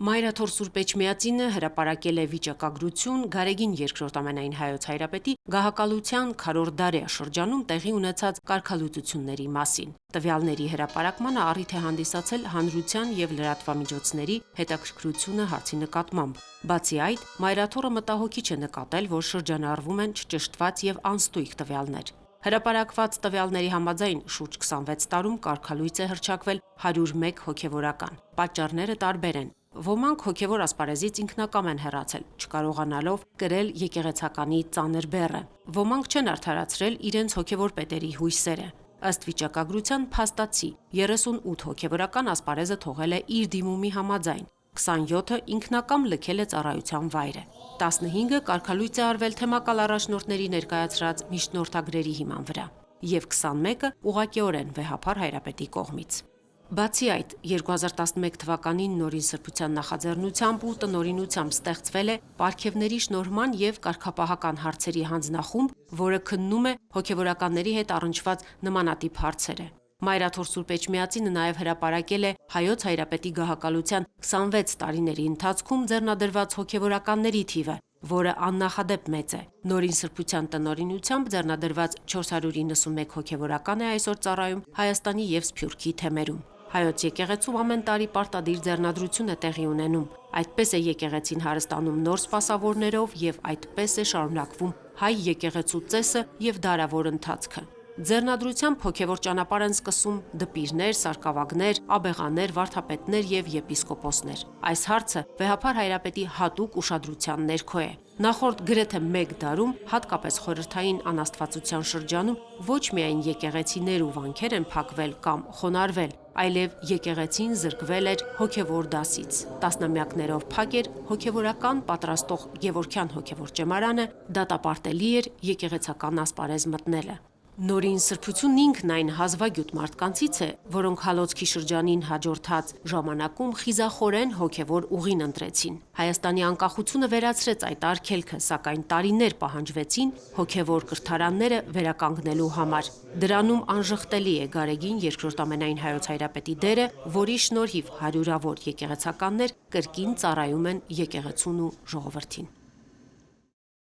Մայրաթոր Սուրբ Էջմիածինը հրապարակել է վիճակագրություն Գարեգին II ամենայն հայոց հայրապետի գահակալության քառորդ դարյա շրջանում տեղի ունեցած կարգալուծությունների մասին։ Տվյալների հրապարակմանը առիթ է հանդիսացել հանրության եւ լրատվամիջոցների հետաքրքրությունը հարցի նկատմամբ։ Բացի այդ, Մայրաթորը մտահոգիչ է նկատել, որ շրջանառվում են չճշտված եւ անստույգ տվյալներ։ Հրապարակված տվյալների համաձայն շուրջ 26 տարում կարգալույծ է հռչակվել 101 հոգևորական։ Պատճառները տարբեր են։ Ոմանք հոգևոր ասպարեզից ինքնակամ են հեռացել, չկարողանալով կրել եկեղեցականի ծանր բեռը։ Ոմանք չեն արդարացրել իրենց հոգևոր պետերի հույսերը։ Ըստ վիճակագրության փաստացի 38 հոգևորական ասպարեզը թողել է իր դիմումի համաձայն, 27-ը ինքնակամ լքել է ծառայության վայրը, 15-ը կարգալույծ է արվել թեմակալ առաջնորդների ներկայացրած միջնորդագրերի հիման վրա և 21-ը ուղղակիորեն վեհափառ հայրապետի կողմից։ Բացի այդ, 2011 թվականին Նորին Սրբության նախաձեռնությամբ ու տնօրինությամբ ստեղծվել է պարգևների շնորհման և կարգապահական հարցերի հանձնախումբ, որը քննում է հոգևորականների հետ առնչված նմանատիպ հարցերը։ Մայրաթոր Սուրբ Էջմիածինը նաև հրապարակել է հայոց հայրապետի գահակալության 26 տարիների ընթացքում ձեռնադրված հոգևորականների թիվը, որը աննախադեպ մեծ է։ Նորին Սրբության տնօրինությամբ ձեռնադրված 491 հոգևորական է այսօր ծառայում Հայաստանի և Սփյուռքի թեմերում։ Հայոց եկեղեցում ամեն տարի պարտադիր ձեռնադրություն է տեղի ունենում։ Այդպես է եկեղեցին հարստանում նոր սպասավորներով և այդպես է շարունակվում հայ եկեղեցու ծեսը և դարավոր ընթացքը։ Ձեռնադրությամբ հոգևոր ճանապարհ են սկսում դպիրներ, սարկավագներ, աբեղաներ, վարդապետներ և եպիսկոպոսներ։ Այս հարցը վեհափառ հայրապետի հատուկ ուշադրության ներքո է։ Նախորդ գրեթե մեկ դարում, հատկապես խորհրդային անաստվածության շրջանում, ոչ միայն եկեղեցիներ ու վանքեր են փակվել կամ խոնարհվել, այլև եկեղեցին զրկվել էր հոգևոր դասից։ Տասնամյակներով փակ էր հոգևորական պատրաստող Գևորգյան հոգևոր ճեմարանը, դատապարտելի էր եկեղեցական ասպարեզ մտնելը։ Նորին Սրբությունն ինքն այն հազվագյուտ մարդկանցից է, որոնք հալոցքի շրջանին հաջորդած ժամանակում խիզախորեն հոգևոր ուղին ընտրեցին։ Հայաստանի անկախությունը վերացրեց այդ արգելքը, սակայն տարիներ պահանջվեցին հոգևոր կրթարանները վերականգնելու համար։ Դրանում անժխտելի է Գարեգին II ամենայն հայոց հայրապետի դերը, որի շնորհիվ հարյուրավոր եկեղեցականներ կրկին ծառայում են եկեղեցուն ու ժողովրդին։